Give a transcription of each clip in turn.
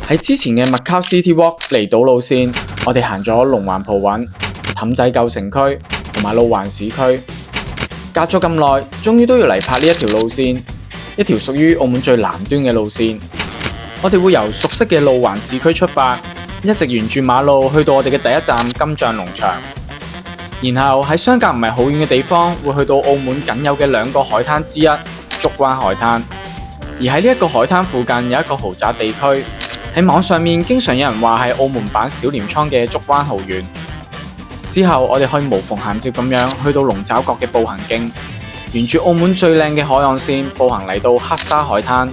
喺之前嘅 Macau City Walk 離島路線，我哋行咗龍環蒲韻、氹仔舊城區同埋路環市區。隔咗咁耐，終於都要嚟拍呢一條路線，一條屬於澳門最南端嘅路線。我哋會由熟悉嘅路環市區出發，一直沿住馬路去到我哋嘅第一站金像農場，然後喺相隔唔係好遠嘅地方，會去到澳門僅有嘅2個海灘之一竹灣海灘。而喺呢一個海灘附近有一個豪宅地區，喺網上面經常有人話係澳門版小鎌倉嘅竹灣豪園。之後我哋可以無縫銜接咁樣去到龍爪角嘅步行徑，沿住澳門最靚嘅海岸線步行嚟到黑沙海灘，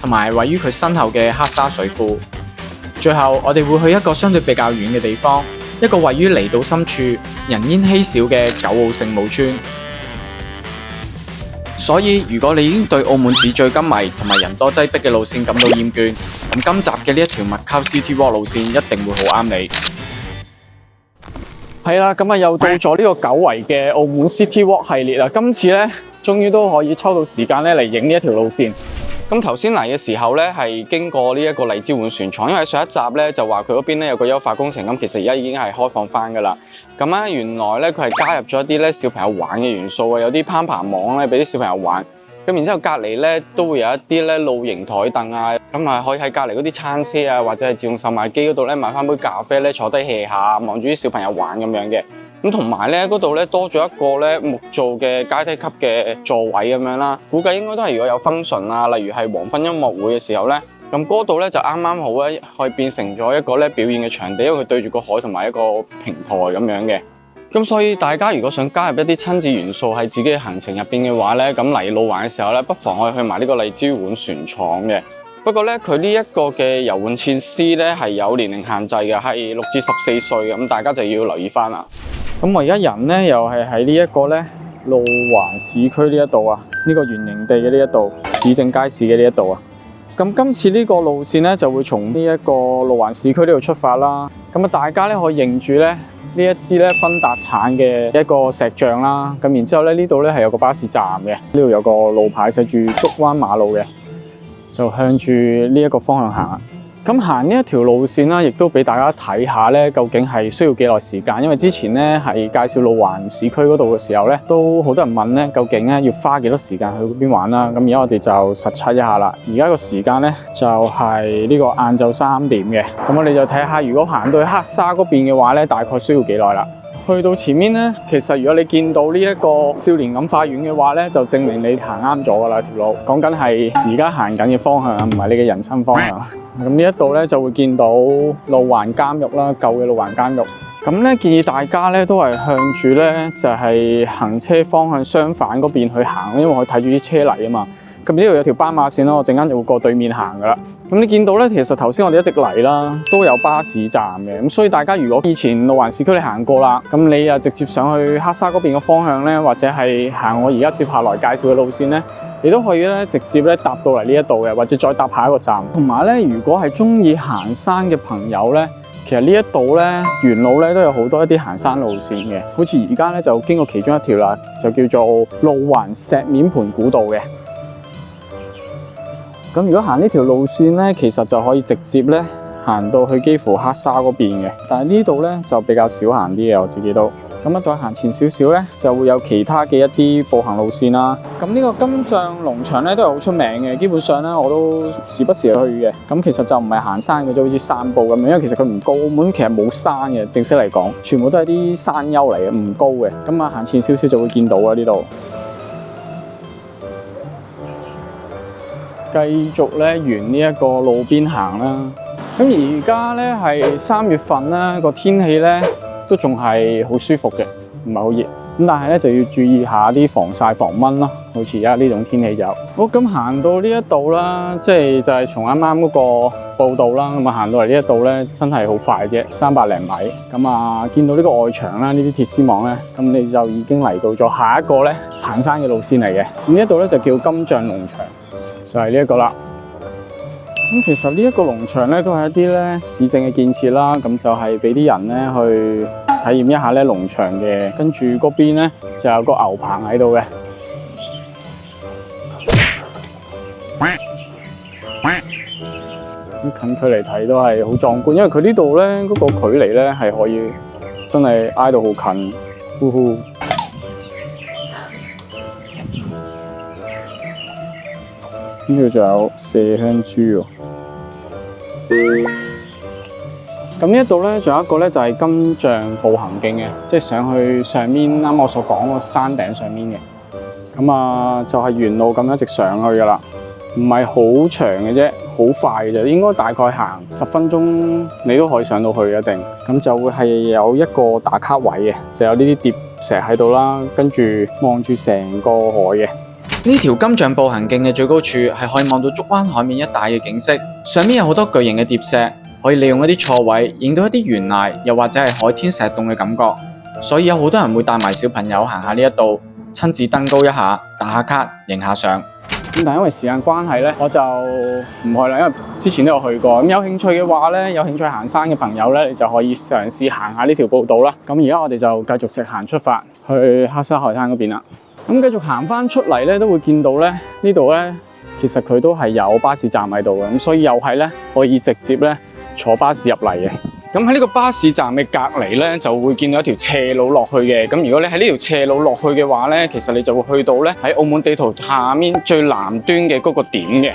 同埋位於佢身後嘅黑沙水庫。最後我哋會去一個相對比較遠嘅地方，一個位於離島深處、人煙稀少嘅九澳聖母村。所以如果你已經對澳門紙醉金迷同埋人多擠迫嘅路線感到厭倦，咁今集嘅呢一條 Macau City Walk 路線一定會好啱你。係啦，咁又到咗呢個久違嘅澳門 City Walk 系列啦。今次咧，終於都可以抽到時間咧嚟影呢一條路線。咁頭先嚟嘅時候咧，係經過呢一個荔枝碗船廠，因為上一集咧就話佢嗰邊咧有個優化工程，咁其實而家已經係開放翻噶啦。咁咧原來咧佢係加入咗一啲咧小朋友玩嘅元素啊，有啲攀爬網咧俾啲小朋友玩。咁然之後隔離咧都會有一啲咧露營台凳啊，咁啊可以喺隔離嗰啲餐車啊或者係自動售賣機嗰度咧買翻杯咖啡咧坐低 hea 下，望住啲小朋友玩咁樣嘅。咁同埋咧嗰度咧多咗一個咧木造嘅階梯級嘅座位咁樣啦，估計應該都係如果有 function 啊，例如係黃昏音樂會嘅時候咧，咁嗰度咧就啱啱好咧可以變成咗一個咧表演嘅場地，因為佢對住個海同埋一個平台咁樣嘅。咁所以大家如果想加入一啲親子元素喺自己嘅行程入邊嘅話咧，咁嚟路環嘅時候咧，不妨可以去埋呢個荔枝碗船廠嘅。不過咧，佢呢一個嘅遊玩設施咧係有年齡限制嘅，係6至14歲嘅，咁大家就要留意翻啦。咁我而家人咧又係喺呢一個咧路環市區呢一度啊，呢個圓形地嘅呢一度，市政街市嘅呢一度啊。咁今次呢個路線咧就會從呢一個路環市區呢度出發啦。咁啊，大家咧可以認住咧呢一支咧芬達橙嘅一個石像啦。咁然之後咧呢度咧係有個巴士站嘅，呢度有個路牌寫住竹灣馬路嘅，就向住呢一個方向行。咁行呢一條路線啦，亦都俾大家睇下咧，究竟係需要幾耐時間？因為之前咧係介紹路環市區嗰度嘅時候咧，都好多人問咧，究竟咧要花幾多時間去嗰邊玩啦？咁而家我哋就實測一下啦。而家個時間咧就係呢個晏晝3點嘅。咁我哋就睇下，如果行到去黑沙嗰邊嘅話咧，大概需要幾耐啦？去到前面咧，其實如果你見到呢一個少年感化院嘅話咧，就證明你行啱咗噶啦條路。講緊係而家行緊嘅方向，唔係你嘅人生方向。咁呢一度咧就會見到路環監獄啦，舊嘅路環監獄。咁咧建議大家咧都係向住咧就係行車方向相反嗰邊去行，因為我睇住啲車嚟啊嘛。咁呢度有條斑馬線咯，我陣間就會過對面行噶啦。咁你見到咧，其實頭先我哋一直嚟啦，都有巴士站嘅。咁所以大家如果以前路環市區你行過啦，咁你啊直接上去黑沙嗰邊嘅方向咧，或者係行我而家接下來介紹嘅路線咧，你都可以咧直接咧搭到嚟呢一度嘅，或者再搭下一個站。同埋咧，如果係中意行山嘅朋友咧，其實呢一度咧沿路咧都有好多一啲行山路線嘅，好似而家咧就經過其中一條啦，就叫做路環石面盤古道嘅。咁如果行呢條路線咧，其實就可以直接咧行到去幾乎黑沙嗰邊嘅，但係呢度咧就比較少行啲嘅，我自己都。咁啊，再行前少少咧，就會有其他嘅一啲步行路線啦。咁呢個金像農場咧都係好出名嘅，基本上咧我都時不時去嘅。咁其實就唔係行山嘅，就好似散步咁樣，因為其實佢唔高，澳門其實冇山嘅，正式嚟講，全部都係啲山丘嚟嘅，唔高嘅。咁啊，行前少少就會見到啊呢度。繼續咧沿呢一個路邊行啦。咁而家咧係3月份啦，個天氣咧都仲係好舒服嘅，唔係好熱。咁但係咧就要注意下啲防曬防蚊咯。好似而家呢種天氣就好。咁行到呢一度啦，即係就係從啱啱嗰個步道啦，咁啊行到嚟呢一度咧，真係好快啫，300零米。咁啊見到呢個外牆啦，呢啲鐵絲網咧，咁你就已經嚟到咗下一個咧行山嘅路線嚟嘅。咁呢一度咧就叫金像農場。就係呢一個啦。咁其實呢一個農場咧都係一啲咧市政嘅建設啦，咁就係俾啲人咧去體驗一下咧農場嘅。跟住嗰邊咧就有個牛棚喺度嘅。咁近距離睇都係好壯觀，因為佢呢度咧嗰個距離咧係可以真係挨到好近。呼呼！呢度仲有麝香豬喎。咁呢一度咧，仲有一個咧就係金像步行徑嘅，即係上去上面啱我所講個山頂上面嘅。咁啊，就係沿路咁一直上去噶啦，唔係好長嘅啫，好快嘅啫，應該大概行10分鐘你都可以上到去一定。咁就會係有一個打卡位嘅，就有呢啲疊石喺度啦，跟住望住成個海嘅。呢條金像步行徑嘅最高處係可以望到竹灣海面一帶嘅景色，上面有好多巨型嘅疊石，可以利用一啲錯位影到一啲懸崖，又或者係海天石洞嘅感覺。所以有好多人會帶埋小朋友行下呢一度，親自登高一下，打下卡，影下相。咁但係因為時間關係咧，我就唔去啦，因為之前都有去過。咁有興趣嘅話咧，有興趣行山嘅朋友咧，你就可以嘗試行下呢條步道啦。咁而家我哋就繼續直行出發去黑沙海灘嗰邊啦。咁繼續行翻出嚟咧，都會見到咧呢度咧，其實佢都係有巴士站喺度嘅，咁所以又係咧可以直接咧坐巴士入嚟嘅。咁喺呢個巴士站嘅隔離咧，就會見到一條斜路落去嘅。咁如果你喺呢條斜路落去嘅話咧，其實你就會去到咧喺澳門地圖下面最南端嘅嗰個點嘅。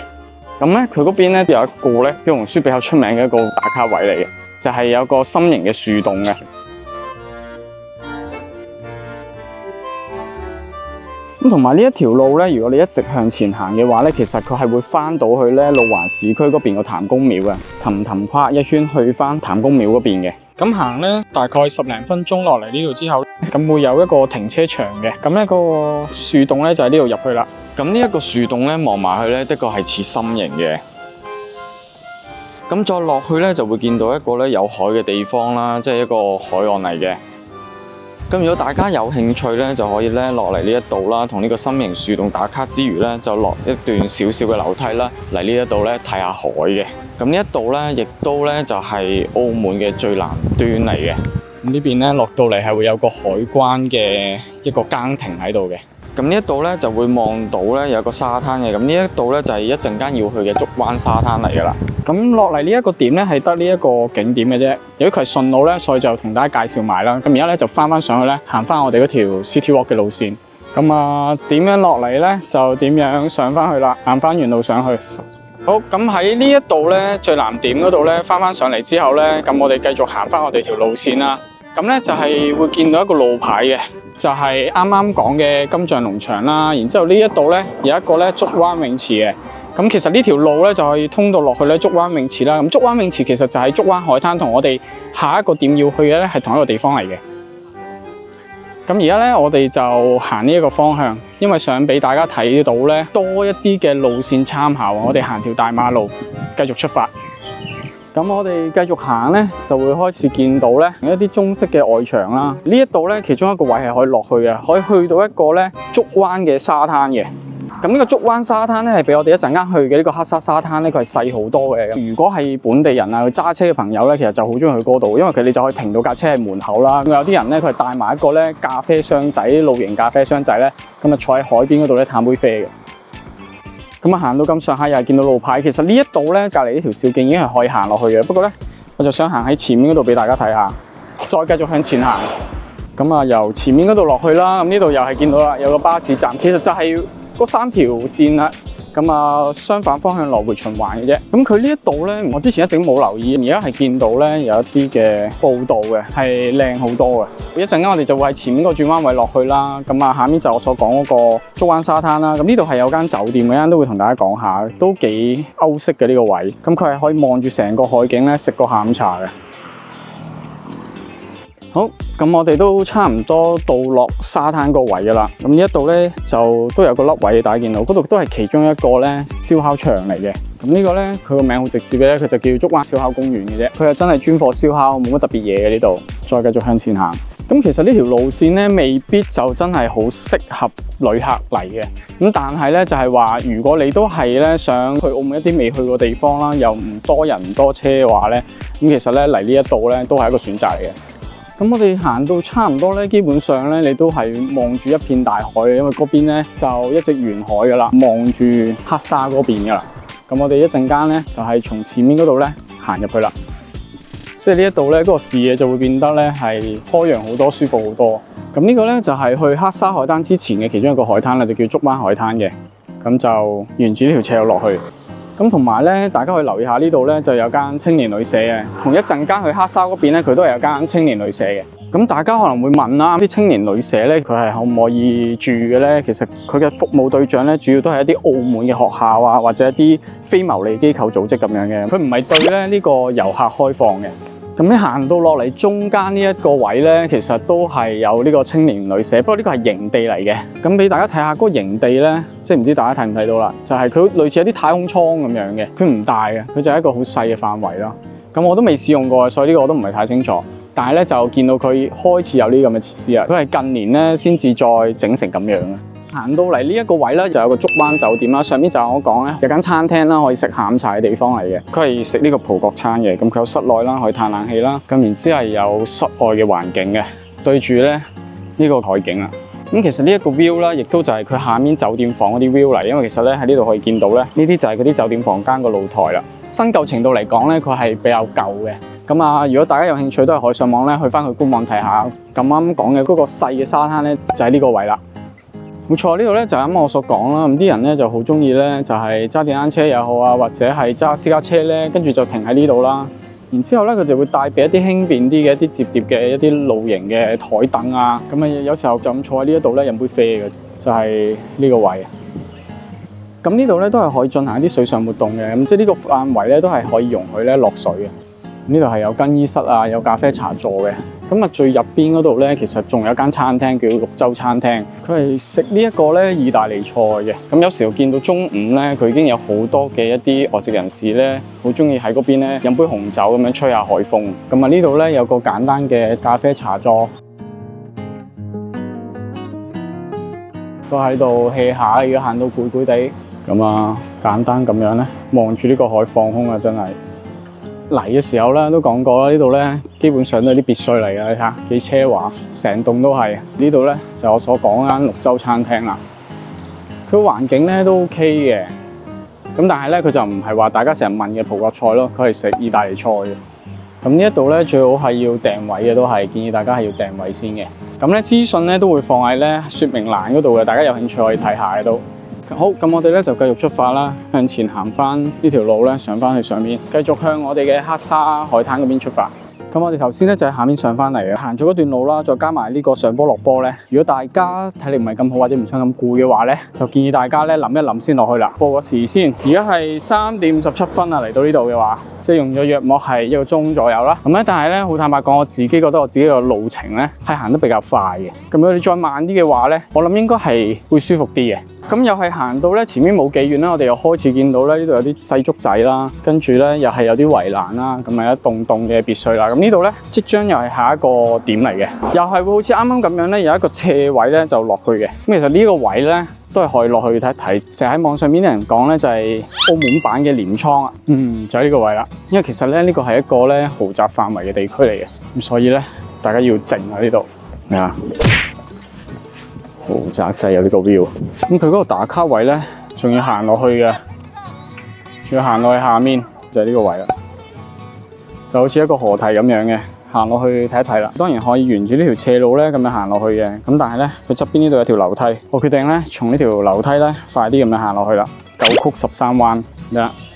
咁咧佢嗰邊咧有一個咧小紅書比較出名嘅一個打卡位嚟嘅，就係有個心形嘅樹洞嘅。咁同埋呢一條路咧，如果你一直向前行嘅話咧，其實佢係會翻到去咧路環市區嗰邊個譚公廟嘅，氹跨一圈去翻譚公廟嗰邊嘅。咁行咧大概10零分鐘落嚟呢度之後，咁會有一個停車場嘅。咁咧嗰個樹洞咧就喺呢度入去啦。咁呢一個樹洞咧望埋去咧，的確係似心形嘅。咁再落去咧就會見到一個咧有海嘅地方啦，即係一個海岸嚟嘅。咁如果大家有興趣咧，就可以咧落嚟呢一度啦，同呢個心形樹洞打卡之餘咧，就落一段少少嘅樓梯啦，嚟呢一度咧睇下海嘅。咁呢一度咧，亦都咧就係澳門嘅最南端嚟嘅。咁呢邊咧落到嚟係會有個海關嘅一個更亭喺度嘅。咁呢一度咧就會望到咧有個沙灘嘅。咁呢一度咧就係一陣間要去嘅竹灣沙灘嚟㗎啦。咁落嚟呢一個點咧係得呢一個景點嘅啫。由於佢係順路咧，所以就同大家介紹埋啦。咁而家咧就翻上去咧，行翻我哋嗰條 City Walk 嘅路線。咁啊點樣落嚟咧，就點樣上翻去啦，行翻原路上去。好，咁喺呢一度咧最南點嗰度咧，翻上嚟之後咧，咁我哋繼續行翻我哋條路線啦。咁咧就係會見到一個路牌嘅。就係啱啱講嘅金像農場啦，然之後呢一度咧有一個咧竹灣泳池嘅。咁其實呢條路咧就可以通到落去咧竹灣泳池啦。咁竹灣泳池其實就係竹灣海灘同我哋下一個點要去嘅咧係同一個地方嚟嘅。咁而家咧我哋就行呢一個方向，因為想俾大家睇到咧多一啲嘅路線參考。我哋行條大馬路繼續出發。咁我哋繼續行咧，就會開始見到咧一啲中式嘅外牆啦。呢一度咧，其中一個位係可以落去嘅，可以去到一個咧竹灣嘅沙灘嘅。咁呢個竹灣沙灘咧，係比我哋一陣間去嘅呢個黑沙沙灘咧，佢係細好多嘅。如果係本地人啊，去揸車嘅朋友咧，其實就好中意去嗰度，因為佢哋就可以停到架車喺門口啦。有啲人咧，佢係帶埋一個咧咖啡箱仔，露營咖啡箱仔咧，咁啊坐喺海邊嗰度咧嘆杯啡嘅。咁啊行到咁上下又係見到路牌，其實呢一度咧隔離呢條小徑已經係可以行落去嘅。不過咧，我就想行喺前面嗰度俾大家睇下，再繼續向前行。咁啊由前面嗰度落去啦。咁呢度又係見到啦，有個巴士站，其實就係嗰3條線啦。咁啊相反方向來回循環嘅啫。咁佢呢一度咧，我之前一直冇留意，而家係見到咧有一啲嘅步道嘅，係靚好多嘅。一陣間我哋就會喺前面個轉彎位落去啦。咁啊下面就我所講嗰個竹灣沙灘啦。咁呢度係有間酒店嘅，一陣都會同大家講下，都幾歐式嘅呢個位。咁佢係可以望住成個海景咧，食個下午茶嘅。好，咁我哋都差唔多到落沙灘個位噶啦。咁呢一度咧就都有個凹位，大家見到嗰度都係其中一個咧燒烤場嚟嘅。咁呢個咧佢個名好直接嘅咧，佢就叫竹灣燒烤公園嘅啫。佢係真係專貨燒烤，冇乜特別嘢嘅呢度。再繼續向前行。咁其實呢條路線咧未必就真係好適合旅客嚟嘅。咁但係咧就係話，如果你都係咧想去澳門一啲未去過地方啦，又唔多人唔多車嘅話咧，咁其實咧嚟呢一度咧都係一個選擇嚟嘅。咁我哋行到差唔多咧，基本上咧你都係望住一片大海嘅，因為嗰邊咧就一直沿海噶啦，望住黑沙嗰邊噶啦。咁我哋一陣間咧就係從前面嗰度咧行入去啦。即係呢一度咧，嗰個視野就會變得咧係開揚好多、舒服好多。咁呢個咧就係去黑沙海灘之前嘅其中一個海灘啦，就叫竹灣海灘嘅。咁就沿住呢條斜路落去。咁同埋咧，大家可以留意下呢度咧就有間青年旅社嘅。同一陣間去黑沙嗰邊咧，佢都係有間青年旅社嘅。咁大家可能會問啦，啲青年旅社咧，佢係可唔可以住嘅咧？其實佢嘅服務對象咧，主要都係一啲澳門嘅學校啊，或者一啲非牟利機構組織咁樣嘅。佢唔係對咧呢個遊客開放嘅。咁你行到落嚟中間呢一個位咧，其實都係有呢個青年旅社，不過呢個係營地嚟嘅。咁俾大家睇下嗰個營地咧，即係唔知大家睇唔睇到啦？就係佢類似一啲太空艙咁樣嘅，佢唔大嘅，佢就係一個好細嘅範圍啦。咁我都未試用過，所以呢個我都唔係太清楚。但係咧就見到佢開始有呢啲咁嘅設施啦，佢係近年咧先至再整成咁樣嘅。行到嚟呢一個位咧，就有個竹灣酒店啦。上邊就係我講咧有間餐廳啦，可以食下午茶嘅地方嚟嘅。佢係食呢個葡國餐嘅，咁佢有室內啦，可以嘆冷氣啦。咁然之後有室外嘅環境嘅，對住咧呢個海景啦。咁其實呢一個 view 啦，亦都就係佢下面酒店房嗰啲 view 嚟，因為其實咧喺呢度可以見到咧，呢啲就係嗰啲酒店房間個露台啦。新舊程度嚟講咧，佢係比較舊嘅。咁啊，如果大家有興趣，都係可以上網咧去翻佢官網睇下。咁啱講嘅嗰個細嘅沙灘咧，就喺呢個位啦。冇錯，呢度咧就啱啱我所講啦。咁啲人咧就好中意咧，就係揸電單車又好啊，或者係揸私家車咧，跟住就停喺呢度啦。然之後咧，佢就會帶備一啲輕便啲嘅一啲摺疊嘅一啲露營嘅台凳啊。咁啊，有時候就咁坐喺呢一度咧飲杯啡嘅，就係呢個位。咁呢度咧都係可以進行一啲水上活動嘅。咁即係呢個範圍咧都係可以容許咧落水嘅。呢度係有更衣室啊，有咖啡茶座嘅。咁啊，最入邊嗰度咧，其實仲有一間餐廳叫綠洲餐廳，佢係食呢一個咧意大利菜嘅。咁有時候見到中午咧，佢已經有好多嘅一啲外籍人士咧，好中意喺嗰邊咧飲杯紅酒咁樣吹下海風。咁啊，呢度咧有個簡單嘅咖啡茶座，都喺度 hea 下。如果行到攰攰地，咁啊簡單咁樣咧，望住呢個海放空啊，真係。嚟嘅時候咧都講過啦，呢度咧基本上都係啲別墅嚟嘅，你睇下幾奢華，成棟都係。呢度咧就我所講間綠洲餐廳啦。佢環境咧都 OK 嘅，咁但係咧佢就唔係話大家成日問嘅葡國菜咯，佢係食意大利菜嘅。咁呢一度咧最好係要訂位嘅，都係建議大家係要訂位先嘅。咁咧資訊咧都會放喺咧說明欄嗰度嘅，大家有興趣可以睇下嘅都。好，咁我哋咧就繼續出發啦，向前行翻呢條路咧，上翻去上面，繼續向我哋嘅黑沙海灘嗰邊出發。咁我哋頭先咧就喺下面上翻嚟嘅，行咗嗰段路啦，再加埋呢個上坡落坡咧。如果大家體力唔係咁好或者唔想咁攰嘅話咧，就建議大家咧諗一諗先落去啦。報個時先，而家係3點57分啊，嚟到呢度嘅話，即係用咗約莫係1個鐘左右啦。咁咧，但係咧好坦白講，我自己覺得我自己個路程咧係行得比較快嘅。咁如果你再慢啲嘅話咧，我諗應該係會舒服啲嘅。咁又係行到咧前面冇幾遠啦，我哋又開始見到咧呢度有啲細竹仔啦，跟住咧又係有啲圍欄啦，咁係一棟棟嘅別墅啦。咁呢度咧即將又係下一個點嚟嘅，又係會好似啱啱咁樣咧有一個斜位咧就落去嘅。咁其實呢個位咧都係可以落去睇一睇。成日喺網上面啲人講咧就係澳門版嘅鎌倉啊，就喺呢個位啦。因為其實咧呢個係一個咧豪宅範圍嘅地區嚟嘅，咁所以咧大家要靜喺呢度，係啊。豪宅就係有呢個 view， 咁佢嗰個打卡位咧，仲要行落去嘅，仲要行落去下面就係呢個位啦，就好似一個河堤咁樣嘅，行落去睇一睇啦。當然可以沿住呢條斜路咧咁樣行落去嘅，咁但係咧佢側邊呢度有條樓梯，我決定咧從呢條樓梯咧快啲咁樣行落去啦。9曲13彎，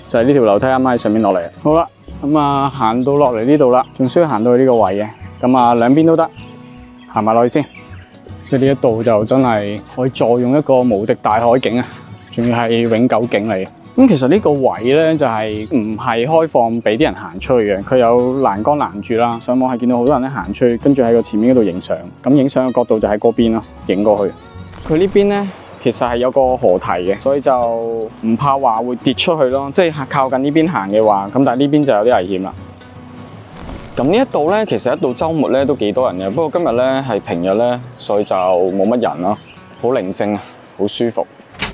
就係呢條樓梯啱啱喺上面落嚟。好啦，咁啊行到落嚟呢度啦，仲需要行到去呢個位嘅，咁啊兩邊都得，行埋落去先。即係呢一度就真係可以坐擁一個無敵大海景啊，仲要係永久景嚟嘅。咁其實呢個位咧就係唔係開放俾啲人行出去嘅，佢有欄杆攔住啦。上網係見到好多人咧行出去，跟住喺個前面嗰度影相。咁影相嘅角度就喺嗰邊咯，影過去。佢呢邊咧其實係有個河堤嘅，所以就唔怕話會跌出去咯。即係靠近呢邊行嘅話，咁但係呢邊就有啲危險啦。咁呢一度咧，其實一到週末咧都幾多人嘅，不過今日咧係平日咧，所以就冇乜人咯，好寧靜啊，好舒服。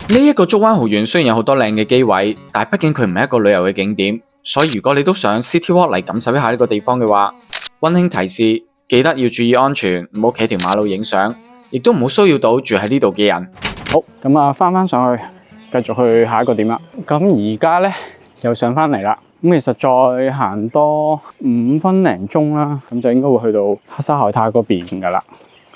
呢一個竹灣豪園雖然有好多靚嘅機位，但係畢竟佢唔係一個旅遊嘅景點，所以如果你都想 City Walk 嚟感受一下呢個地方嘅話，溫馨提示，記得要注意安全，唔好企條馬路影相，亦都唔好騷擾到住喺呢度嘅人。好，咁啊翻上去，繼續去下一個點啦。咁而家咧又上翻嚟啦。咁其實再行多5分零鐘啦，咁就應該會去到黑沙海灘嗰邊噶啦。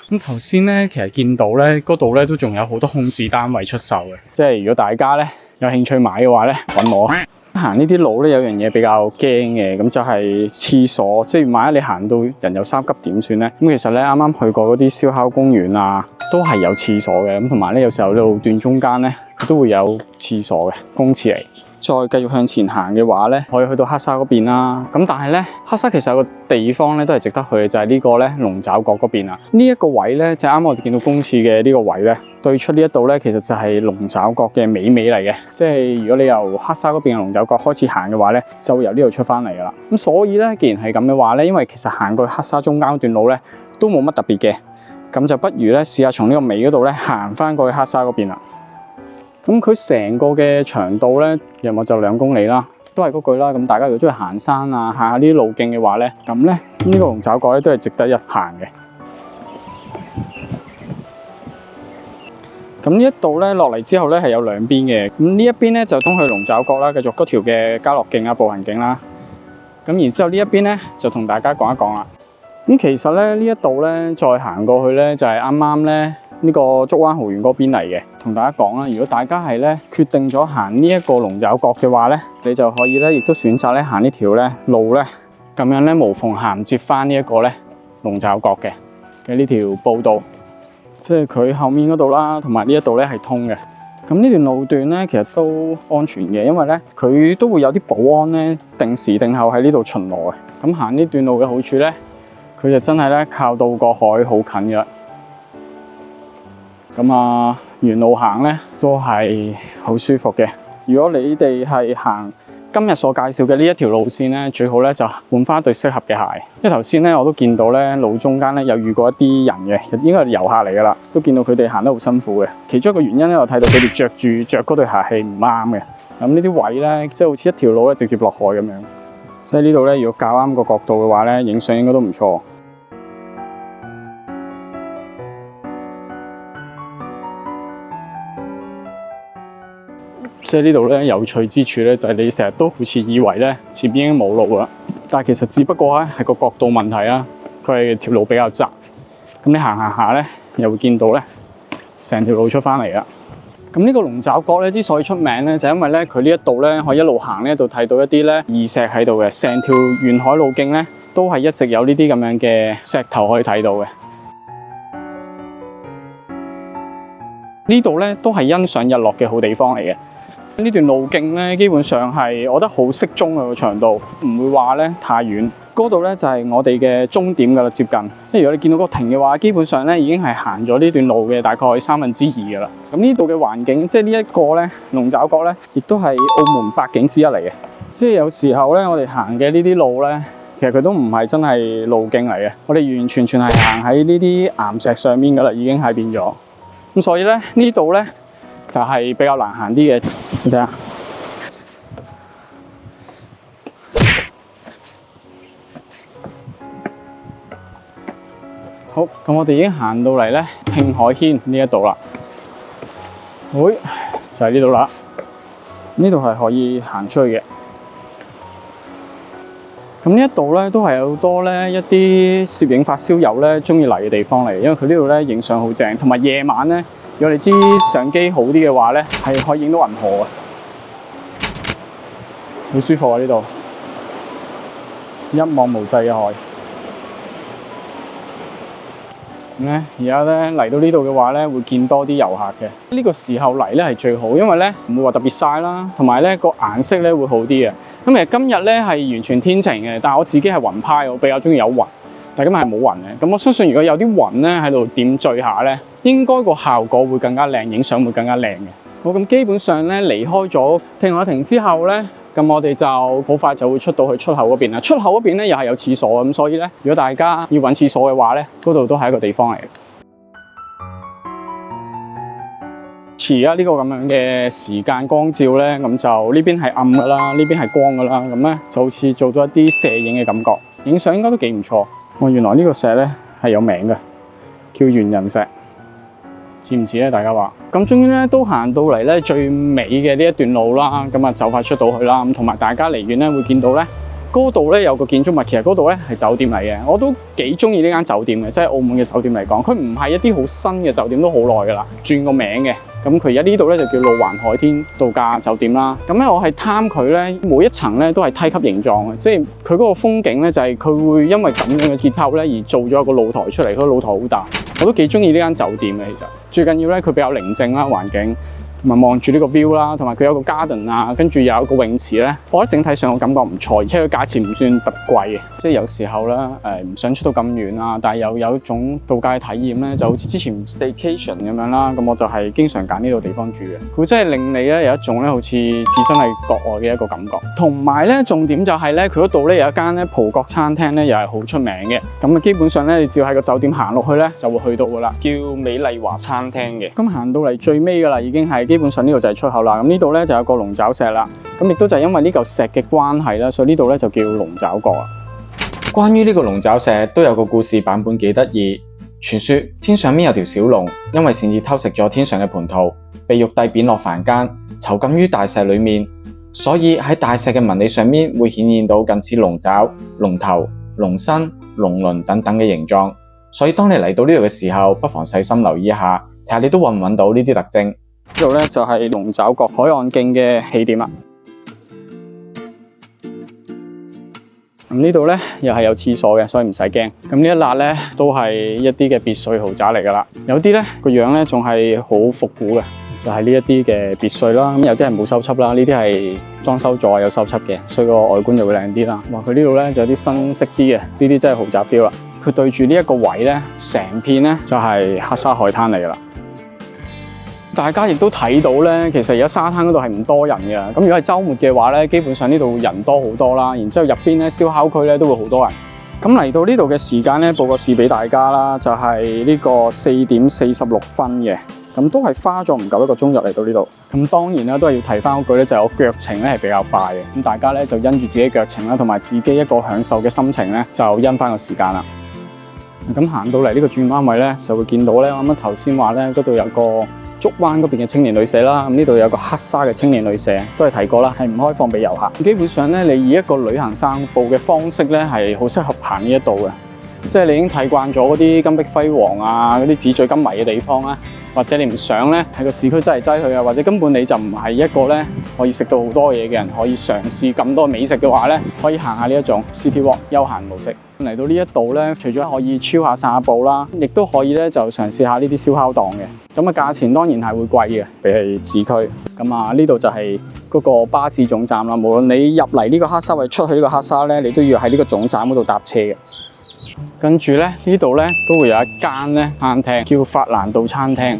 咁頭先咧，其實見到咧嗰度咧都仲有好多空置單位出售嘅，即係如果大家咧有興趣買嘅話咧，揾我。行呢啲路咧有樣嘢比較驚嘅，咁就係廁所，即係萬一你行到人有3急點算咧？咁其實咧啱啱去過嗰啲燒烤公園啊，都係有廁所嘅，咁同埋咧有時候路段中間咧都會有廁所嘅公廁嚟。再繼續向前行嘅話咧，可以去到黑沙嗰邊啦。咁但係咧，黑沙其實有個地方咧都係值得去嘅，就係呢個咧龍爪角嗰邊啊。呢一個位咧就啱我哋見到公廁嘅呢個位咧，對出呢一度咧其實就係龍爪角嘅尾嚟嘅。即係如果你由黑沙嗰邊嘅龍爪角開始行嘅話咧，就會由呢度出翻嚟噶啦。咁所以咧，既然係咁嘅話咧，因為其實行過去黑沙中間嗰段路咧都冇乜特別嘅，咁就不如咧試下從呢個尾嗰度咧行翻過去黑沙嗰邊啦。咁佢成個嘅長度咧，約莫就2公里啦，都係嗰句啦。咁大家如果中意行山啊，行下呢啲路徑嘅話咧，咁咧呢個龍爪角咧都係值得一行嘅。咁呢一度咧落嚟之後咧係有2邊嘅，咁呢一邊咧就通去龍爪角啦，繼續嗰條嘅嘉樂徑啊步行徑啦。咁然之後呢一邊咧就同大家講一講啦。咁其實咧呢一度咧再行過去咧就係啱啱咧呢個竹灣豪園嗰邊嚟嘅，同大家講啦。如果大家係咧決定咗行呢一個龍爪角嘅話咧，你就可以咧，亦都選擇咧行呢條咧路咧，咁樣咧無縫銜接翻呢一個咧龍爪角嘅呢條步道，即係佢後面嗰度啦，同埋呢一度咧係通嘅。咁呢段路段咧其實都安全嘅，因為咧佢都會有啲保安咧定時定候喺呢度巡邏嘅。咁行呢段路嘅好處咧，佢就真係咧靠到個海好近嘅。咁啊，沿路行咧都係好舒服嘅。如果你哋係行今日所介紹嘅呢一條路線咧，最好咧就換翻對適合嘅鞋。因為頭先咧我都見到咧路中間咧有遇過一啲人嘅，應該係遊客嚟噶啦，都見到佢哋行得好辛苦嘅。其中一個原因咧，我睇到佢哋着嗰對鞋係唔啱嘅。咁呢啲位咧，即係好似一條路咧直接落海咁樣。所以呢度咧，如果較啱個角度嘅話咧，影相應該都唔錯。即係呢度咧有趣之處咧，就係你成日都好似以為咧前邊已經冇路啦，但係其實只不過咧係個角度問題啊。佢係條路比較窄，咁你行下咧又會見到咧成條路出翻嚟啦。咁呢個龍爪角咧之所以出名咧，就因為咧佢呢一度咧可以一路行呢一度睇到一啲咧異石喺度嘅，成條沿海路徑咧都係一直有呢啲咁樣嘅石頭可以睇到嘅。呢度咧都係欣賞日落嘅好地方嚟嘅。呢段路徑咧，基本上係我覺得好適中嘅個長度，唔會話咧太遠。嗰度咧就係我哋嘅終點噶啦，接近。即係如果你見到個亭嘅話，基本上咧已經係行咗呢段路嘅大概2/3噶啦。咁呢度嘅環境，即係呢一個咧龍爪角咧，亦都係澳門8景之一嚟嘅。即係有時候咧，我哋行嘅呢啲路咧，其實佢都唔係真係路徑嚟嘅，我哋完完全全係行喺呢啲岩石上面噶啦，已經係變咗。咁所以咧呢度咧就係比較難行啲嘅。你睇下，好，咁我哋已經行到嚟咧慶海軒呢一度啦。會就係呢度啦，呢度係可以行出去嘅。咁呢一度咧都係有好多咧一啲攝影發燒友咧中意嚟嘅地方嚟，因為佢呢度咧影相好正，同埋夜晚咧。如果你支相機好啲嘅話咧，係可以影到銀河嘅，好舒服啊！呢度一望無際嘅海。咁咧，而家咧嚟到呢度嘅話咧，會見多啲遊客嘅。呢個時候嚟咧係最好，因為咧唔會話特別曬啦，同埋咧個顏色咧會好啲嘅。咁其實今日咧係完全天晴嘅，但係我自己係雲派，我比較中意有雲。但今日係冇雲嘅，咁我相信如果有啲雲咧喺度點綴下咧，應該個效果會更加靚，影相會更加靚嘅。好，咁基本上咧離開咗停海亭之後咧，咁我哋就好快就會出到去出口嗰邊啦。出口嗰邊咧又係有廁所，咁所以咧如果大家要揾廁所嘅話咧，嗰度都係一個地方嚟嘅。而家呢個咁樣嘅時間光照咧，咁就呢邊係暗噶啦，呢邊係光噶啦，咁咧就好似做咗一啲攝影嘅感覺，影相應該都幾唔錯。原來呢個石咧係有名嘅，叫猿人石。似唔似咧？大家話咁，終於咧都行到嚟咧最尾嘅呢一段路啦，咁啊就快出到去啦。咁同埋大家離遠咧會見到咧，嗰度咧有個建築物，其實嗰度咧係酒店嚟嘅。我都幾中意呢間酒店嘅，即係澳門嘅酒店嚟講，佢唔係一啲好新嘅酒店，都好耐噶啦，轉個名嘅。咁佢而家呢度咧就叫路環海天度假酒店啦。咁咧我係貪佢咧每一層咧都係梯級形狀嘅，即係佢嗰個風景咧就係佢會因為咁樣嘅結構咧而做咗一個露台出嚟，嗰個露台好大，我都幾中意呢間酒店嘅。其實最緊要咧佢比較寧靜啦，環境。同埋望住呢個 view 啦，同埋佢有個 garden 啊，跟住又有個泳池咧，我覺得整體上我感覺唔錯，而且佢價錢唔算特貴嘅。即係有時候咧，唔想出到咁遠啊，但係又有一種度假嘅體驗咧，就好似之前 staycation 咁樣啦。咁我就係經常揀呢度地方住嘅，佢真係令你咧有一種咧好似置身喺國外嘅一個感覺。同埋咧重點就係咧，佢嗰度咧有一間咧葡國餐廳咧，又係好出名嘅。咁啊，基本上咧你只要喺個酒店行落去咧，就會去到噶啦，叫美麗華餐廳嘅。咁行到嚟最尾噶啦，已經係。基本上呢度就係出口啦，咁呢度咧就有個龍爪石啦，咁亦都就係因為呢嚿石嘅關係啦，所以呢度咧就叫龍爪角啊。關於呢個龍爪石都有個故事版本幾得意，傳說天上面有條小龍，因為擅自偷食咗天上嘅蟠桃，被玉帝貶落凡間，囚禁於大石裏面，所以喺大石嘅紋理上面會顯現到近似龍爪、龍頭、龍身、龍鱗等等嘅形狀，所以當你嚟到呢度嘅時候，不妨細心留意一下，睇下你都揾唔揾到呢啲特徵。呢度咧就係龍爪角海岸徑嘅起點啦。咁呢度咧又係有廁所嘅，所以唔使驚。咁呢一笪咧都係一啲嘅別墅豪宅嚟噶啦。有啲咧個樣咧仲係好復古嘅，就係呢一啲嘅別墅啦。咁有啲係冇修葺啦，呢啲係裝修咗有修葺嘅，所以個外觀就會靚啲啦。哇！佢呢度咧就有啲新式啲嘅，呢啲真係豪宅 feel 啦。佢對住呢一個位咧，成片咧就係黑沙海灘嚟噶啦。大家亦都睇到咧，其實而家沙灘嗰度係唔多人嘅。咁如果係週末嘅話咧，基本上呢度人多好多啦。然之後入邊咧燒烤區咧都會好多人。咁嚟到呢度嘅時間咧，報個時俾大家啦，就係呢個4點46分嘅。咁都係花咗唔夠1個鐘入嚟到呢度。咁當然啦，都係要提翻嗰句咧，就係我腳程咧係比較快嘅。咁大家咧就因住自己腳程啦，同埋自己一個享受嘅心情咧，就因翻個時間啦。咁行到嚟呢個轉彎位咧，就會見到咧，我啱啱頭先話咧，嗰度有個竹灣嗰邊嘅青年旅社啦，咁呢度有個黑沙嘅青年旅社，都係提過啦，係唔開放俾遊客。基本上咧，你以一個旅行散步嘅方式咧，係好適合行呢一度嘅，即係你已經睇慣咗嗰啲金碧輝煌啊，嗰啲紙醉金迷嘅地方啦，或者你唔想咧喺個市區擠嚟擠去啊，或者根本你就唔係一個咧可以食到好多嘢嘅人，可以嘗試咁多美食嘅話咧，可以行下呢一種 City Walk 休閒模式。嚟到呢一度咧，除咗可以超下散下步啦，亦都可以咧就嘗試下呢啲燒烤檔嘅。咁啊，價錢當然係會貴嘅，比起市區。咁啊，呢度就係嗰個巴士總站啦。無論你入嚟呢個黑沙或者出去呢個黑沙咧，你都要喺呢個總站嗰度搭車嘅。跟住咧，呢度咧都會有一間咧餐廳，叫法蘭道餐廳，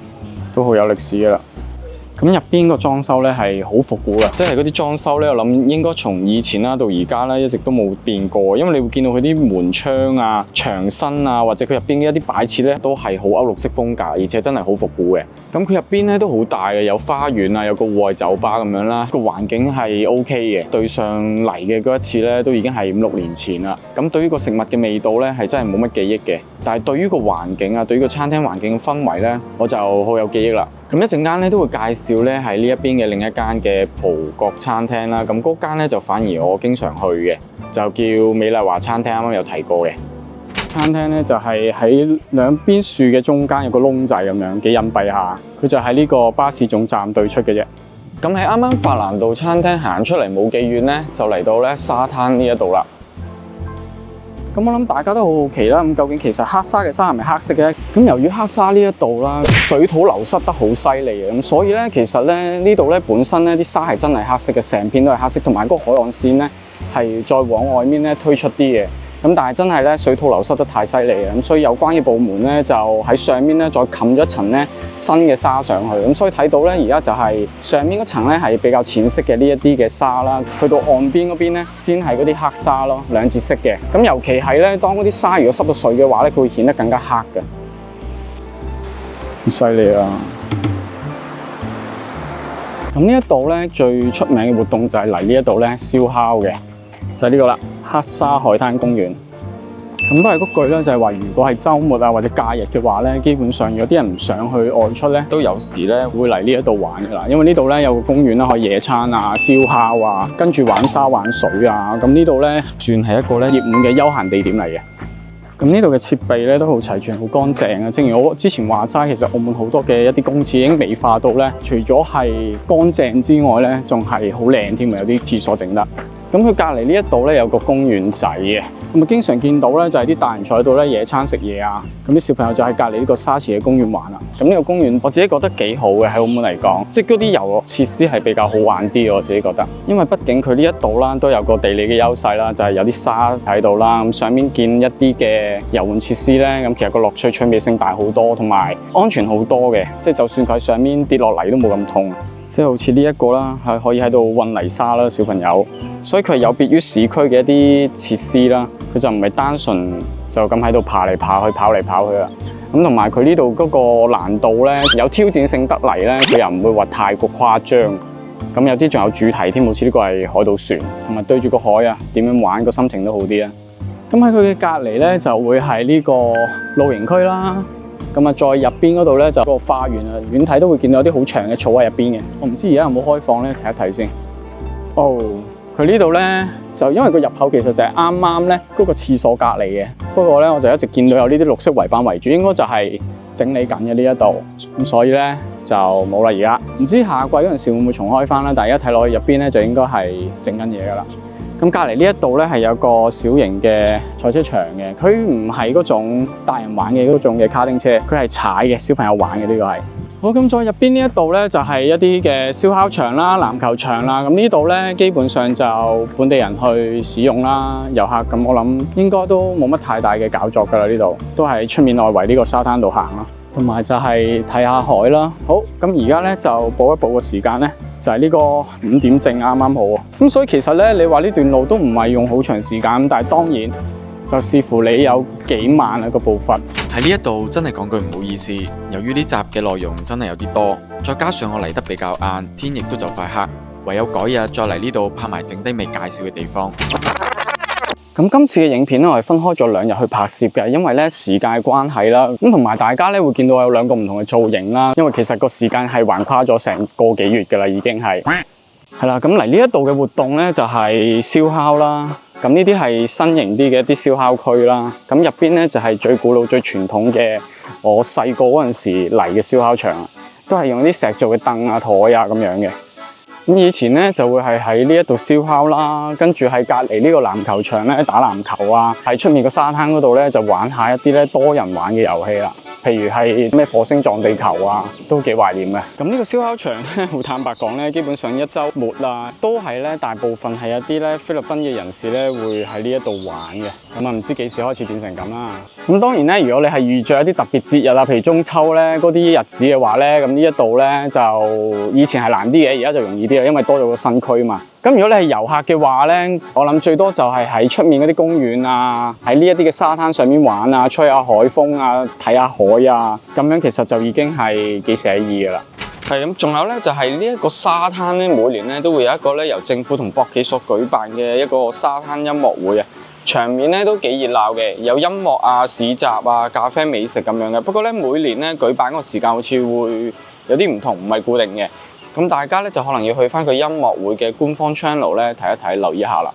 都好有歷史噶啦。咁入邊個裝修咧係好復古嘅，即係嗰啲裝修咧，我諗應該從以前啦到而家咧一直都冇變過，因為你會見到佢啲門窗啊、牆身啊，或者佢入邊嘅一啲擺設咧都係好歐陸式風格，而且真係好復古嘅。咁佢入邊咧都好大嘅，有花園啊，有個戶外酒吧咁樣啦，個環境係 OK 嘅。對上嚟嘅嗰一次咧都已經係5-6年前啦。咁對於個食物嘅味道咧係真係冇乜記憶嘅，但係對於個環境啊，對於個餐廳環境嘅氛圍咧，我就好有記憶啦。咁一陣間咧都會介紹咧喺呢一邊嘅另一間嘅葡國餐廳啦。咁嗰間咧就反而我經常去嘅，就叫美麗華餐廳，啱啱有提過嘅。餐廳咧就係喺兩邊樹嘅中間有個窿仔咁樣，幾隱蔽下。佢就喺呢個巴士總站對出嘅啫。咁喺啱啱法蘭道餐廳行出嚟冇幾遠咧，就嚟到咧沙灘呢一度啦。咁我諗大家都好好奇啦，咁究竟其實黑沙嘅沙係咪黑色嘅？咁由於黑沙呢一度啦，水土流失得好犀利嘅，咁所以咧其實咧呢度咧本身咧啲沙係真係黑色嘅，成片都係黑色，同埋嗰個海岸線咧係再往外面咧推出啲嘅。咁但係真係咧水土流失得太犀利嘅，咁所以有關嘅部門咧就喺上面咧再冚咗一層咧新嘅沙上去，咁所以睇到咧而家就係上面嗰層咧係比較淺色嘅呢一啲嘅沙啦，去到岸邊嗰邊咧先係嗰啲黑沙咯，兩節色嘅。咁尤其係咧當嗰啲沙如果濕到水嘅話咧，佢會顯得更加黑嘅。好犀利啊！咁呢一度咧最出名嘅活動就係嚟呢一度咧燒烤嘅，就係呢個啦。黑沙海灘公園，咁都係嗰句啦，就係話如果係週末啊或者假日嘅話咧，基本上有啲人唔想去外出咧，都有時咧會嚟呢一度玩噶啦。因為呢度咧有個公園啦，可以野餐啊、燒烤啊，跟住玩沙玩水啊。咁呢度咧算係一個咧熱門嘅休閒地點嚟嘅。咁呢度嘅設備咧都好齊全、好乾淨啊。正如我之前話齋，其實澳門好多嘅一啲公廁已經美化到咧，除咗係乾淨之外咧，仲係好靚添，有啲廁所整得。咁佢隔離呢一度咧有個公園仔嘅，咁啊經常見到咧就係啲大人坐喺度咧野餐食嘢啊，咁啲小朋友就喺隔離呢個沙池嘅公園玩啦。咁呢個公園我自己覺得幾好嘅，喺澳門嚟講，即係嗰啲遊樂設施係比較好玩啲，我自己覺得。因為畢竟佢呢一度啦都有個地理嘅優勢啦，就係有啲沙喺度啦，咁上面建一啲嘅遊玩設施咧，咁其實個樂趣趣味性大好多，同埋安全好多嘅，即係就算佢喺上面跌落嚟都冇咁痛。即係好似呢一個啦，係可以喺度運泥沙啦，小朋友。所以佢有別於市區嘅一啲設施啦，佢就唔係單純就咁喺度爬嚟爬去、跑嚟跑去啦。咁同埋佢呢度嗰個難度咧，有挑戰性得嚟咧，佢又唔會話太過誇張。咁有啲仲有主題添，好似呢個係海盜船，同埋對住個海啊，點樣玩個心情都好啲啊。咁喺佢嘅隔離咧，就會係呢個露營區啦。咁啊，再入邊嗰度咧就個花園啊，遠睇都會見到有啲好長嘅草喺入邊嘅。我唔知而家有冇開放咧，睇一睇先。哦，佢呢度咧就因為個入口其實就係啱啱咧嗰個廁所隔離嘅。不過咧我就一直見到有呢啲綠色圍板圍住，應該就係整理緊嘅呢一度。咁所以咧就冇啦而家。唔知夏季嗰陣時會唔會重開翻啦？但係而家睇落去入邊咧就應該係整緊嘢㗎啦。咁隔離呢一度咧係有個小型嘅賽車場嘅，佢唔係嗰種大人玩嘅嗰種嘅卡丁車，佢係踩嘅，小朋友玩嘅呢個係。好，咁再入邊呢一度咧就係一啲嘅燒烤場啦、籃球場啦。咁呢度咧基本上就本地人去使用啦，遊客咁我諗應該都冇乜太大嘅搞作㗎啦，呢度都係出面外圍呢個沙灘度行啦。同埋就係睇下海啦。好，咁而家咧就報一報個時間咧，就係呢個5點正啱啱好啊。咁所以其實咧，你話呢段路都唔係用好長時間，但係當然就視乎你有幾慢啊個步伐。喺呢一度真係講句唔好意思，由於呢集嘅內容真係有啲多，再加上我嚟得比較晏，天亦都就快黑，唯有改日再嚟呢度拍埋剩低未介紹嘅地方。咁今次嘅影片咧，我係分開咗2日去拍攝嘅，因為咧時間嘅關係啦，咁同埋大家咧會見到有2個唔同嘅造型啦，因為其實個時間係橫跨咗成個幾月㗎啦，已經係啦。咁嚟呢一度嘅活動咧就係燒烤啦，咁呢啲係新型啲嘅一啲燒烤區啦。咁入邊咧就係最古老、最傳統嘅我細個嗰陣時嚟嘅燒烤場，都係用啲石做嘅凳啊、台啊咁樣嘅。咁以前咧就會係喺呢一度燒烤啦，跟住喺隔離呢個籃球場咧打籃球啊，喺出面個沙灘嗰度咧就玩下一啲咧多人玩嘅遊戲啦，譬如係咩火星撞地球啊，都幾懷念嘅。咁呢個燒烤場咧，好坦白講咧，基本上一週末啊，都係咧大部分係一啲咧菲律賓嘅人士咧會喺呢一度玩嘅。咁啊，唔知幾時開始變成咁啦。咁當然咧，如果你係預着一啲特別節日啊，譬如中秋咧嗰啲日子嘅話咧，咁呢一度咧就以前係難啲嘅，而家就容易啲啊，因為多咗個新區嘛。咁如果你係遊客嘅話咧，我諗最多就係喺出面嗰啲公園啊，喺呢一啲嘅沙灘上面玩啊，吹下海風啊，睇下海啊，咁樣其實就已經係幾寫意㗎啦。係咁，仲有咧就係呢一個沙灘咧，每年咧都會有一個咧由政府同博企所舉辦嘅一個沙灘音樂會啊。場面咧都幾熱鬧嘅，有音樂啊、市集啊、咖啡美食咁樣嘅。不過咧每年咧舉辦嗰個時間好似會有啲唔同，唔係固定嘅。咁大家咧就可能要去翻佢音樂會嘅官方 channel 咧睇一睇，留意一下啦。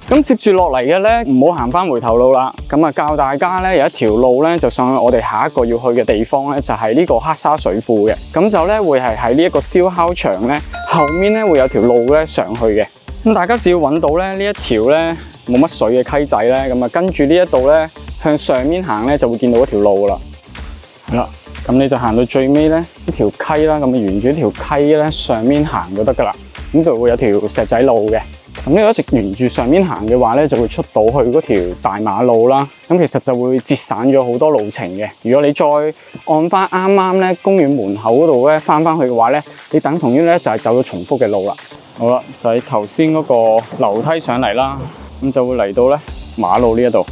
咁接住落嚟嘅咧，唔好行翻回頭路啦。咁啊教大家咧有一條路咧就上去我哋下一個要去嘅地方咧，就係呢個黑沙水庫嘅。咁就咧會係喺呢一個燒烤場咧後面咧會有條路咧上去嘅。咁大家只要揾到咧呢一條咧冇乜水嘅溪仔咧，咁啊跟住呢一度咧向上面行咧就會見到一條路啦。係啦，咁你就行到最尾咧呢條溪啦，咁啊沿住呢條溪咧上面行就得噶啦。咁就會有條石仔路嘅。咁呢個一直沿住上面行嘅話咧，就會出到去嗰條大馬路啦。咁其實就會節省咗好多路程嘅。如果你再按翻啱啱咧公園門口嗰度咧翻去嘅話咧，你等同於咧就係走咗重複嘅路啦。好啦，就係頭先嗰個樓梯上嚟啦，咁就會嚟到咧馬路呢一度。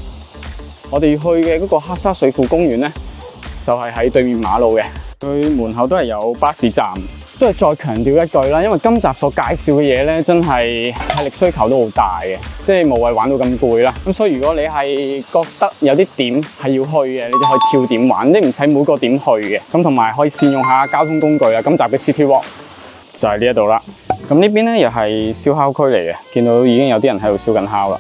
我哋去嘅嗰個黑沙水庫公園咧，就係喺對面馬路嘅。佢門口都係有巴士站，都係再強調一句啦，因為今集所介紹嘅嘢咧，真係體力需求都好大嘅，即係無謂玩到咁攰啦。咁所以如果你係覺得有啲點係要去嘅，你就可以跳點玩，你唔使每個點去嘅。咁同埋可以善用下交通工具啊。今集嘅 City Walk 就係呢一度啦。咁呢邊咧又係燒烤區嚟嘅，見到已經有啲人喺度燒緊烤啦。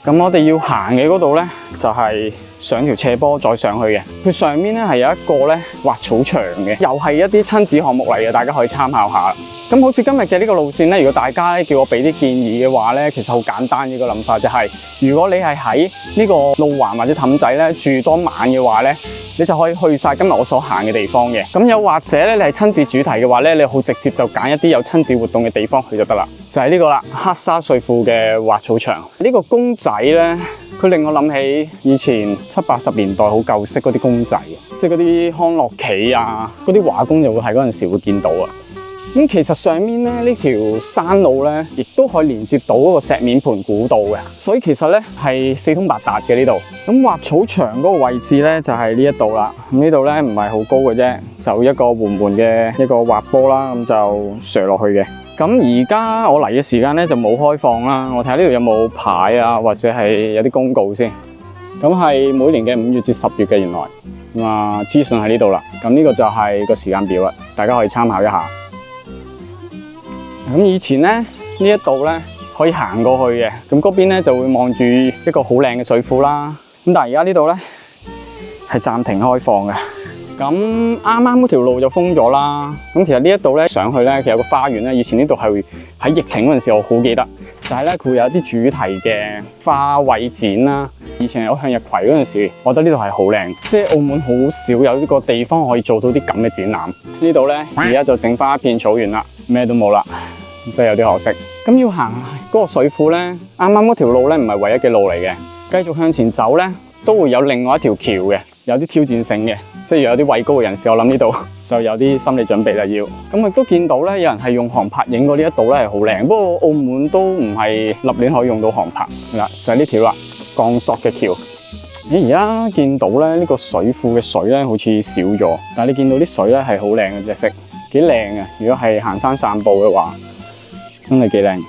咁我哋要行嘅嗰度咧，就係上條斜坡再上去嘅。佢上面咧係有一個咧滑草場嘅，又係一啲親子項目嚟嘅，大家可以參考下。咁好似今日嘅呢個路線咧，如果大家咧叫我俾啲建議嘅話咧，其實好簡單嘅個諗法就係，如果你係喺呢個路環或者氹仔咧住多晚嘅話咧，你就可以去晒今日我所行嘅地方嘅。咁又或者咧，你係親子主題嘅話咧，你好直接就揀一啲有親子活動嘅地方去就得啦。就係呢個啦，黑沙水庫嘅滑草場。呢個公仔咧，佢令我諗起以前70、80年代好舊式嗰啲公仔，即係嗰啲康樂棋啊，嗰啲畫工就會喺嗰陣時會見到啊。咁其實上面咧呢條山路咧，亦都可以連接到嗰個石面盤古道嘅，所以其實咧係四通八達嘅呢度。咁滑草場嗰個位置咧就係呢一度啦。咁呢度咧唔係好高嘅啫，就一個緩緩嘅一個滑坡啦，咁就上落去嘅。咁而家我嚟嘅時間咧就冇開放啦，我睇下呢度有冇牌啊，或者係有啲公告先。咁係每年嘅5月至10月嘅原來。咁啊資訊喺呢度啦。咁呢個就係個時間表啦，大家可以參考一下。咁以前咧呢一度咧可以行過去嘅，咁嗰邊咧就會望住一個好靚嘅水庫啦。咁但係而家呢度咧係暫停開放嘅。咁啱啱嗰條路就封咗啦。咁其實呢一度咧上去咧，其實有個花園咧，以前呢度係喺疫情嗰陣時我好記得，就係咧佢會有啲主題嘅花卉展啦。以前有向日葵嗰陣時，我覺得呢度係好靚，即係澳門好少有呢個地方可以做到啲咁嘅展覽。呢度咧而家就剩翻一片草原啦，咩都冇啦。真係有啲可惜。咁要行嗰個水庫咧，啱啱嗰條路咧唔係唯一嘅路嚟嘅。繼續向前走咧，都會有另外一條橋嘅，有啲挑戰性嘅，即係有啲畏高嘅人士，我諗呢度就有啲心理準備啦要。咁亦都見到咧，有人係用航拍影過呢一度咧係好靚。不過澳門都唔係立亂可以用到航拍啦，就係呢條啦，鋼索嘅橋。你而家見到咧呢個水庫嘅水咧好似少咗，但係你見到啲水咧係好靚嘅隻色，幾靚嘅。如果係行山散步嘅話，真係幾靚。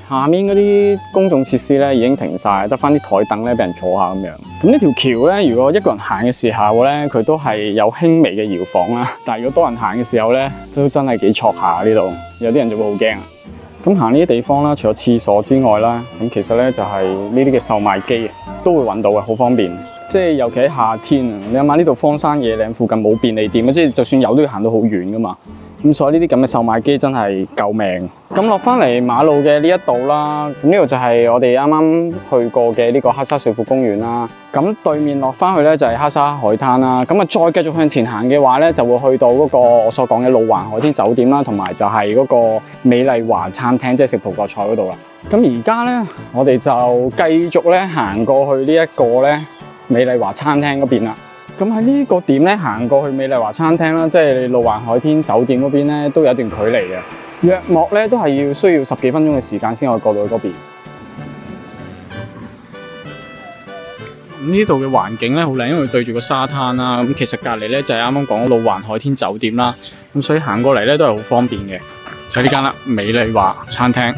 下面嗰啲公眾設施咧已經停晒，得翻啲台凳咧俾人坐下咁樣。咁呢條橋咧，如果一個人行嘅時候咧，佢都係有輕微嘅搖晃啦。但係如果多人行嘅時候咧，都真係幾挫下呢度。有啲人就會好驚。咁行呢啲地方啦，除咗廁所之外啦，咁其實咧就係呢啲嘅售賣機都會揾到嘅，好方便。即係尤其喺夏天啊，你諗下呢度荒山野嶺附近冇便利店啊，即係就算有都要行到好遠噶嘛。咁所以呢啲咁嘅售賣機真係救命。咁落翻嚟馬路嘅呢一度啦，咁呢度就係我哋啱啱去過嘅呢個黑沙水庫公園啦。咁對面落翻去咧就係黑沙海灘啦。咁啊再繼續向前行嘅話咧，就會去到嗰個我所講嘅路環海天酒店啦，同埋就係嗰個美麗華餐廳，即係食葡國菜嗰度啦。咁而家咧，我哋就繼續咧行過去呢一個咧美麗華餐廳嗰邊啦。咁喺呢個點咧行過去美麗華餐廳啦，即係路環海天酒店嗰邊咧，都有一段距離嘅。約莫咧都係需要10幾分鐘嘅時間先可以過到去嗰邊。呢度嘅環境咧好靚，因為對住個沙灘啦。咁其實隔離咧就係啱啱講路環海天酒店啦。咁所以行過嚟咧都係好方便嘅。就係呢間啦，美麗華餐廳。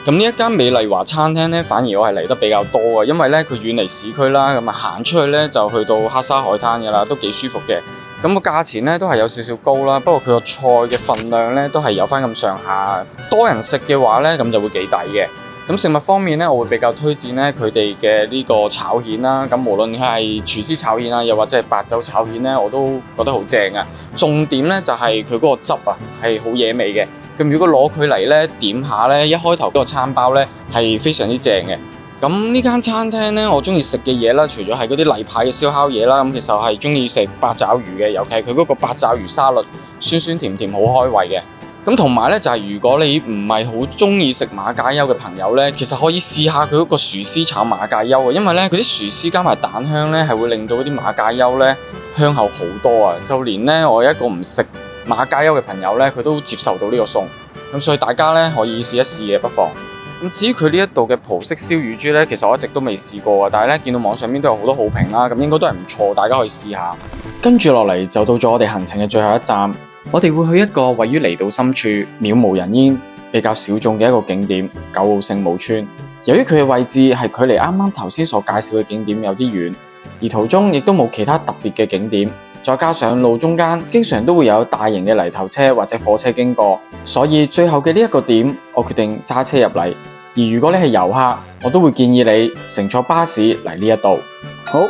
咁呢一間美麗華餐廳咧，反而我係嚟得比較多嘅，因為咧佢遠離市區啦，咁啊行出去咧就去到黑沙海灘嘅啦，都幾舒服嘅。咁個價錢咧都係有少少高啦，不過佢個菜嘅份量咧都係有翻咁上下。多人食嘅話咧，咁就會幾抵嘅。咁食物方面咧，我會比較推薦咧佢哋嘅呢個炒蜆啦。咁無論佢係廚師炒蜆啊，又或者係白酒炒蜆咧，我都覺得好正啊。重點咧就係佢嗰個汁啊，係好惹味嘅。咁如果攞佢嚟咧點下咧，一開頭嗰個餐包咧係非常之正嘅。咁呢間餐廳咧，我中意食嘅嘢啦，除咗係嗰啲例牌嘅燒烤嘢啦，咁其實我係中意食八爪魚嘅，尤其係佢嗰個八爪魚沙律，酸酸甜甜好開胃嘅。咁同埋咧就係如果你唔係好中意食馬介休嘅朋友咧，其實可以試下佢嗰個薯絲炒馬介休嘅，因為咧佢啲薯絲加埋蛋香咧係會令到嗰啲馬介休咧香口好多啊！就連咧我一個唔食馬介休嘅朋友咧，佢都接受到呢個餸，咁所以大家咧可以試一試嘅，不妨。咁至於佢呢一度嘅葡式燒乳豬咧，其實我一直都未試過啊，但係咧見到網上面都有好多好評啦，咁應該都係唔錯，大家可以試下。跟住落嚟就到咗我哋行程嘅最後一站，我哋會去一個位於離島深處、渺無人煙、比較小眾嘅一個景點——九澳聖母村。由於佢嘅位置係距離啱啱頭先所介紹嘅景點有啲遠，而途中亦都冇其他特別嘅景點，再加上路中間經常都會有大型嘅泥頭車或者火車經過，所以最後嘅呢一個點，我決定揸車入嚟。而如果你係遊客，我都會建議你乘坐巴士嚟呢一度。好，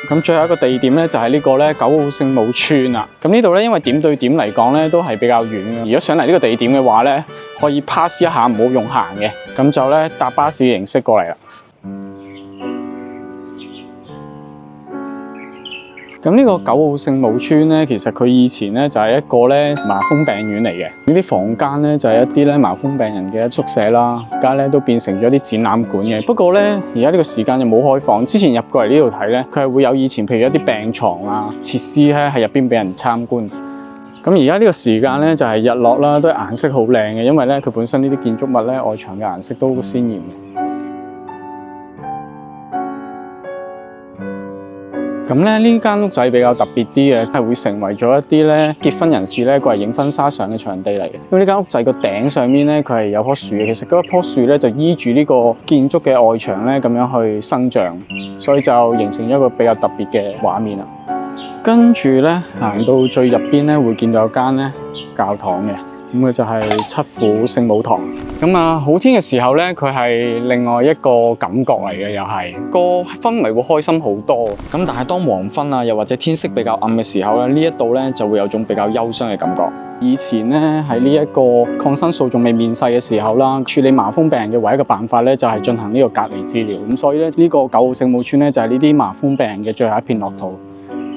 咁最後一個地點咧就係呢個咧九澳聖母村啦。咁呢度咧因為點對點嚟講咧都係比較遠嘅。如果上嚟呢個地點嘅話咧，可以 pass 一下，唔好用行嘅，咁就咧搭巴士形式過嚟啦。咁呢個九澳聖母村咧，其實佢以前咧就係一個咧麻風病院嚟嘅。呢啲房間咧就係一啲咧麻風病人嘅宿舍啦。而家咧都變成咗啲展覽館嘅。不過咧，而家呢個時間就冇開放。之前入過嚟呢度睇咧，佢係會有以前譬如一啲病床啊設施咧喺入邊俾人參觀。咁而家呢個時間咧就係日落啦，都係顏色好靚嘅，因為咧佢本身呢啲建築物咧外牆嘅顏色都好鮮豔嘅。咁咧呢間屋仔比較特別啲嘅，係會成為咗一啲咧結婚人士咧過嚟影婚紗相嘅場地嚟嘅。因為呢間屋仔個頂上面咧佢係有棵樹嘅，其實嗰一棵樹咧就依住呢個建築嘅外牆咧咁樣去生長，所以就形成咗一個比較特別嘅畫面啦。跟住咧行到最入邊咧會見到有間咧教堂嘅。咁佢就係七府聖母堂。咁啊，好天嘅時候咧，佢係另外一個感覺嚟嘅，又係個氛圍會開心好多。咁但係當黃昏啊，又或者天色比較暗嘅時候咧，呢一度咧就會有種比較憂傷嘅感覺。以前咧喺呢一個抗生素仲未面世嘅時候啦，處理麻風病人嘅唯一嘅辦法咧就係進行呢個隔離治療。咁所以咧呢個九澳聖母村咧就係呢啲麻風病人嘅最後一片樂土。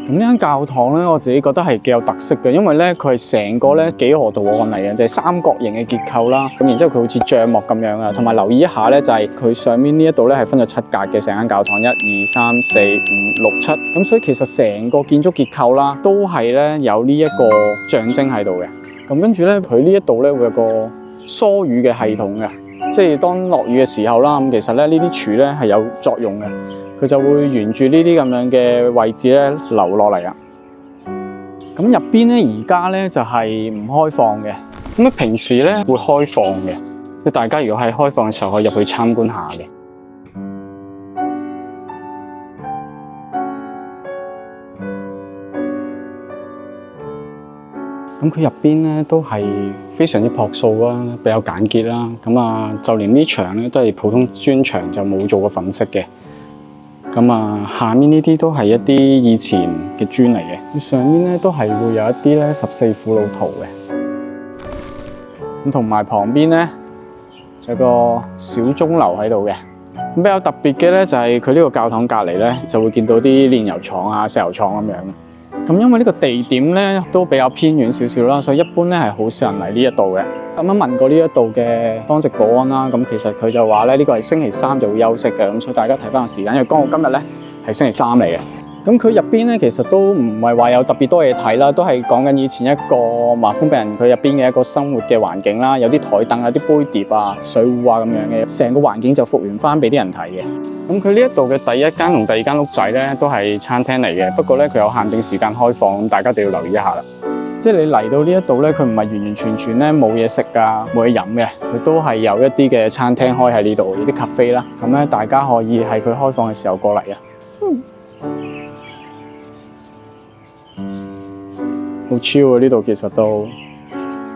咁呢間教堂咧，我自己覺得係幾有特色嘅，因為咧佢係成個咧幾何圖案嚟嘅，就係三角形嘅結構啦。咁然之後佢好似帳幕咁樣啊，同埋留意一下咧，就係佢上面呢一度咧係分咗7格嘅成間教堂，1、2、3、4、5、6、7。咁所以其實成個建築結構啦，都係咧有呢一個象徵喺度嘅。咁跟住咧，佢呢一度咧會有個疏雨嘅系統嘅，即係當落雨嘅時候啦，咁其實咧呢啲柱咧係有作用嘅。佢就會沿住呢啲咁樣嘅位置咧流落嚟啊。咁入邊咧而家咧就係唔開放嘅。咁啊平時咧會開放嘅，即係大家如果係開放嘅時候可以入去參觀下嘅。咁佢入邊咧都係非常之樸素啦，比較簡潔啦。咁啊，就連呢牆咧都係普通磚牆，就冇做過粉飾嘅。咁啊，下面呢啲都係一啲以前嘅磚嚟嘅，上面咧都係會有一啲咧14輔路圖嘅。咁同埋旁邊咧就有個小鐘樓喺度嘅。咁比較特別嘅咧就係佢呢個教堂隔離咧就會見到啲煉油廠啊、石油廠咁樣。咁因為呢個地點咧都比較偏遠少少啦，所以一般咧係好少人嚟呢一度嘅。咁樣問過呢一度嘅當值保安啦，咁其實佢就話咧呢個係星期3就會休息嘅，咁所以大家睇翻個時間，因為剛好今日咧係星期3嚟嘅。咁佢入邊咧其實都唔係話有特別多嘢睇啦，都係講緊以前一個麻風病人佢入邊嘅一個生活嘅環境啦，有啲台凳、有啲杯碟啊、水壺啊咁樣嘅，成個環境就復原翻俾啲人睇嘅。咁佢呢一度嘅第一間同第二間屋仔咧都係餐廳嚟嘅，不過咧佢有限定時間開放，咁大家就要留意一下啦。即係你嚟到呢一度咧，佢唔係完完全全咧冇嘢食㗎，冇嘢飲嘅，佢都係有一啲嘅餐廳開喺呢度，有啲咖啡啦，咁咧大家可以喺佢開放嘅時候過嚟啊。好超啊！呢度其實都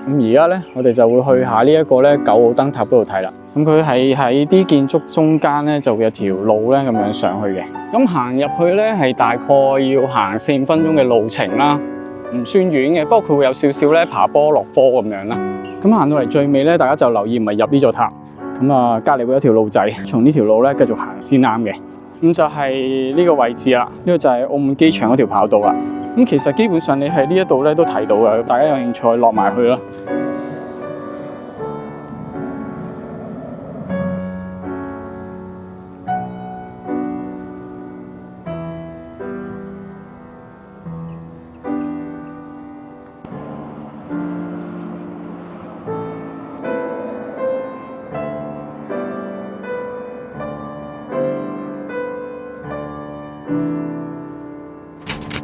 咁而家咧，我哋就會去下呢一個咧九澳燈塔嗰度睇啦。咁佢係喺啲建築中間咧，就會有條路咧咁樣上去嘅。咁行入去咧係大概要行4、5分鐘嘅路程啦，唔算遠嘅。不過佢會有少少咧爬坡落坡咁樣啦。咁行到嚟最尾咧，大家就留意唔係入呢座塔。咁啊，隔離會有條路仔，從呢條路咧繼續行先啱嘅。咁就係呢個位置啦，呢個就係澳門機場嗰條跑道啦。咁其實基本上你喺呢一度咧都睇到嘅，大家有興趣落埋去啦。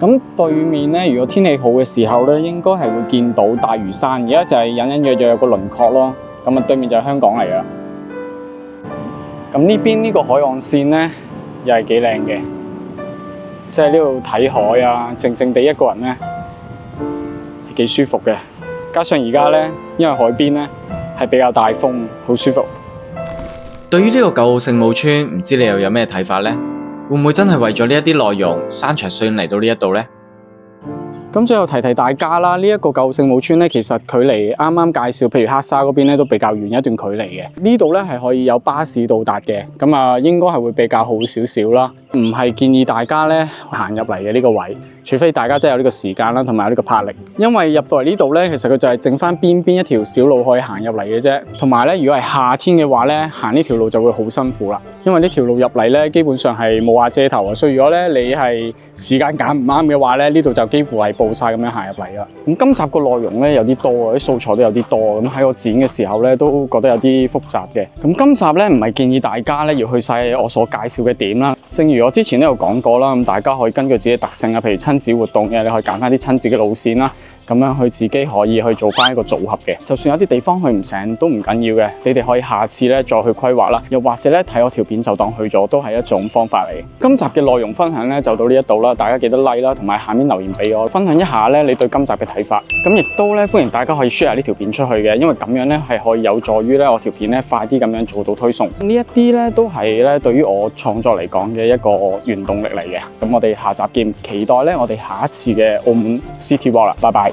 咁對面咧，如果天氣好嘅時候咧，應該係會見到大嶼山。而家就係隱隱約約有個輪廓咯。咁啊，對面就係香港嚟㗎。咁呢邊呢個海岸線咧，又係幾靚嘅，即係呢度睇海啊，靜靜地一個人咧，係幾舒服嘅。加上而家咧，因為海邊咧係比較大風，好舒服。對於呢個舊澳聖母村，唔知你又有咩睇法呢？會唔會真係為咗呢一啲內容，山長水遠嚟到呢一度呢？咁最後提提大家啦，呢一個舊聖母村咧，其實距離啱啱介紹，譬如黑沙嗰邊咧，都比較遠一段距離嘅。呢度咧係可以有巴士到達嘅，咁啊應該係會比較好少少啦。唔係建議大家咧行入嚟嘅呢個位，除非大家真係有呢個時間啦，同埋有呢個魄力。因為入到嚟呢度咧，其實佢就係剩翻邊一條小路可以行入嚟嘅啫。同埋咧，如果係夏天嘅話咧，行呢條路就會好辛苦啦。因為呢條路入嚟咧，基本上係冇瓦遮頭啊，所以如果咧你係時間揀唔啱嘅話咧，呢度就幾乎係暴曬咁樣行入嚟啦。咁今集個內容咧有啲多啊，啲素材都有啲多，咁喺我剪嘅時候咧都覺得有啲複雜嘅。咁今集咧唔係建議大家咧要去晒我所介紹嘅點啦。正如我之前都有講過啦，咁大家可以根據自己嘅特性啊，譬如親子活動嘅，你可以揀翻啲親子嘅路線啦。咁樣佢自己可以去做翻一個組合嘅，就算有啲地方去唔成都唔緊要嘅，你哋可以下次咧再去規劃啦，又或者咧睇我條片就當去咗，都係一種方法嚟。今集嘅內容分享咧就到呢一度啦，大家記得 like 啦，同埋下面留言俾我，分享一下咧你對今集嘅睇法。咁亦都咧歡迎大家可以 share 呢條片出去嘅，因為咁樣咧係可以有助於咧我條片咧快啲咁樣做到推送。呢一啲咧都係咧對於我創作嚟講嘅一個原動力嚟嘅。咁我哋下集見，期待咧我哋下一次嘅澳門 City Walk 啦，拜拜。